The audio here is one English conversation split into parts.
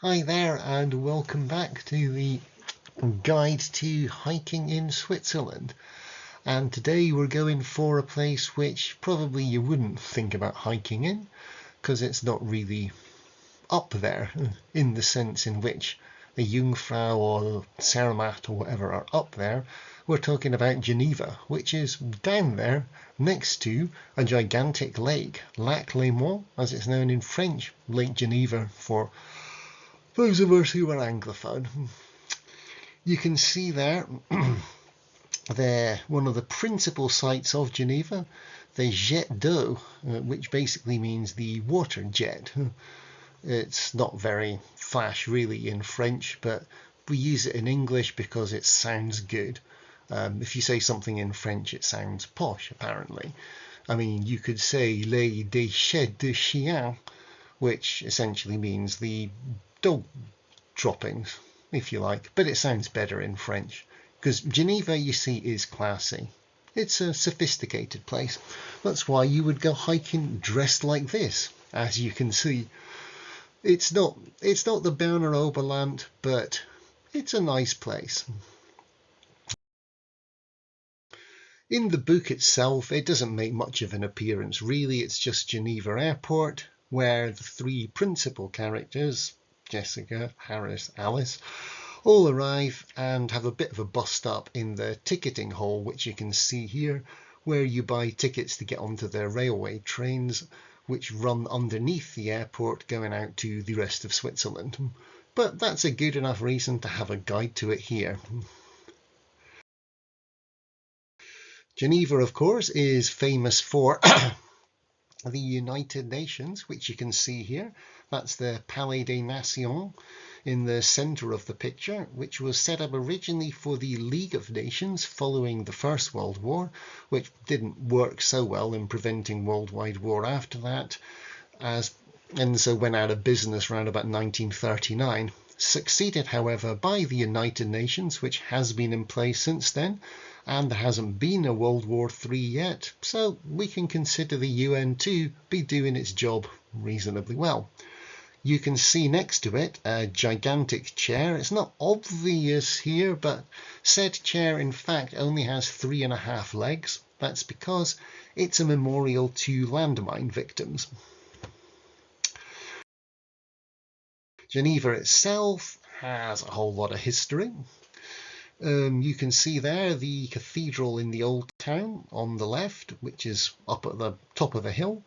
Hi there and welcome back to the guide to hiking in Switzerland. And today we're going for a place which probably you wouldn't think about hiking in because it's not really up there in the sense in which the Jungfrau or Zermatt or whatever are up there. We're talking about Geneva, which is down there next to a gigantic lake, Lac Léman, as it's known in French, Lake Geneva for those of us who are Anglophone. You can see there one of the principal sites of Geneva, the jet d'eau, which basically means the water jet. It's not very flash really in French, but we use it in English because it sounds good. If you say something in French, it sounds posh, apparently. I mean, you could say les déchets de chien, which essentially means the dog droppings, if you like, but it sounds better in French because Geneva, you see, is classy. It's a sophisticated place. That's why you would go hiking dressed like this. As you can see, it's not the Berner Oberland, but it's a nice place. In the book itself, it doesn't make much of an appearance, really. It's just Geneva Airport, where the three principal characters, Jessica, Harris, Alice, all arrive and have a bit of a bust up in the ticketing hall, which you can see here, where you buy tickets to get onto the railway trains, which run underneath the airport going out to the rest of Switzerland. But that's a good enough reason to have a guide to it here. Geneva, of course, is famous for the United Nations, which you can see here. That's the Palais des Nations in the centre of the picture, which was set up originally for the League of Nations following the First World War, which didn't work so well in preventing worldwide war after that, and so went out of business around about 1939. Succeeded, however, by the United Nations, which has been in place since then, and there hasn't been a World War III yet, so we can consider the UN to be doing its job reasonably well. You can see next to it a gigantic chair. It's not obvious here, but said chair in fact only has 3.5 legs. That's because it's a memorial to landmine victims. Geneva itself has a whole lot of history. You can see there the cathedral in the old town on the left, which is up at the top of a hill,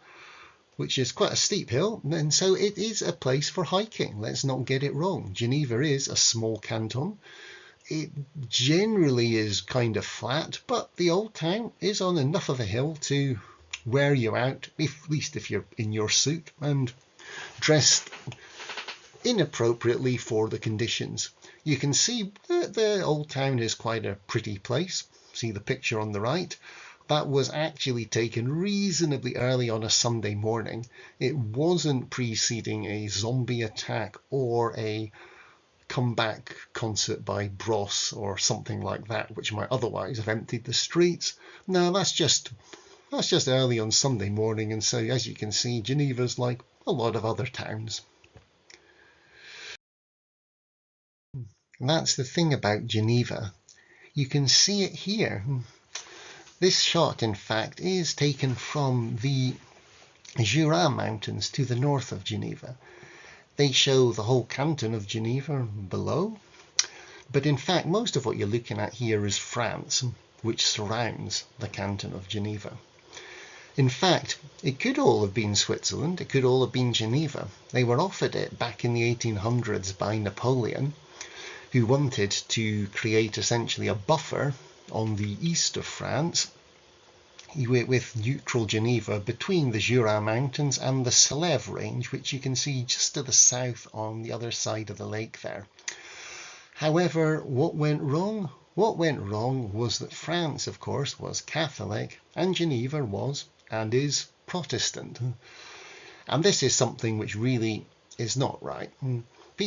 which is quite a steep hill, and so it is a place for hiking. Let's not get it wrong. Geneva is a small canton. It generally is kind of flat, but the old town is on enough of a hill to wear you out, at least if you're in your suit and dressed inappropriately for the conditions. You can see that the old town is quite a pretty place. See the picture on the right? That was actually taken reasonably early on a Sunday morning. It wasn't preceding a zombie attack or a comeback concert by Bros or something like that, which might otherwise have emptied the streets. No, that's just early on Sunday morning, and so as you can see, Geneva's like a lot of other towns. And that's the thing about Geneva. You can see it here. This shot, in fact, is taken from the Jura Mountains to the north of Geneva. They show the whole canton of Geneva below, but in fact most of what you're looking at here is France, which surrounds the canton of Geneva. In fact, it could all have been Switzerland, it could all have been Geneva. They were offered it back in the 1800s by Napoleon, who wanted to create essentially a buffer on the east of France with neutral Geneva between the Jura Mountains and the Salève range, which you can see just to the south on the other side of the lake there. However, what went wrong? What went wrong was that France, of course, was Catholic and Geneva was and is Protestant. And this is something which really is not right.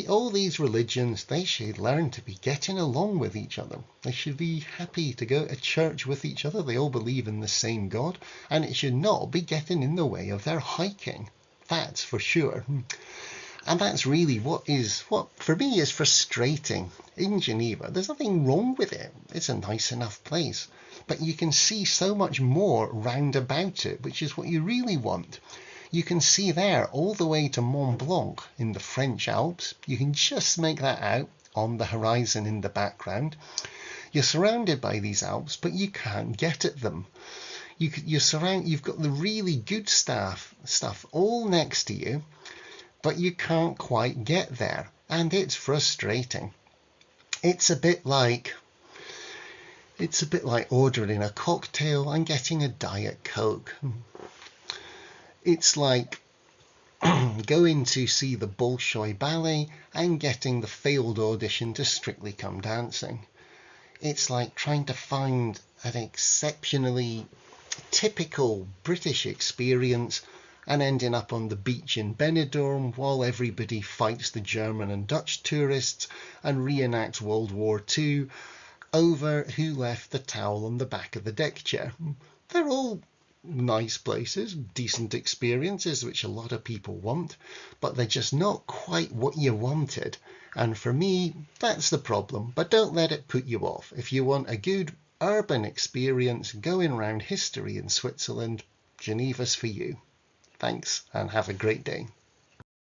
All these religions, they should learn to be getting along with each other. They should be happy to go to church with each other. They all believe in the same God, and it should not be getting in the way of their hiking. That's for sure. And that's really what for me is frustrating in Geneva. There's nothing wrong with it. It's a nice enough place. But you can see so much more round about it, which is what you really want. You can see there all the way to Mont Blanc in the French Alps. You can just make that out on the horizon in the background. You're surrounded by these Alps, but you can't get at them. You've got the really good stuff all next to you, but you can't quite get there, and it's frustrating. It's a bit like ordering a cocktail and getting a Diet Coke. It's like going to see the Bolshoi Ballet and getting the failed audition to Strictly Come Dancing. It's like trying to find an exceptionally typical British experience and ending up on the beach in Benidorm while everybody fights the German and Dutch tourists and reenacts World War II over who left the towel on the back of the deck chair. They're all nice places, decent experiences, which a lot of people want, but they're just not quite what you wanted. And for me, that's the problem. But don't let it put you off. If you want a good urban experience going around history in Switzerland, Geneva's for you. Thanks, and have a great day.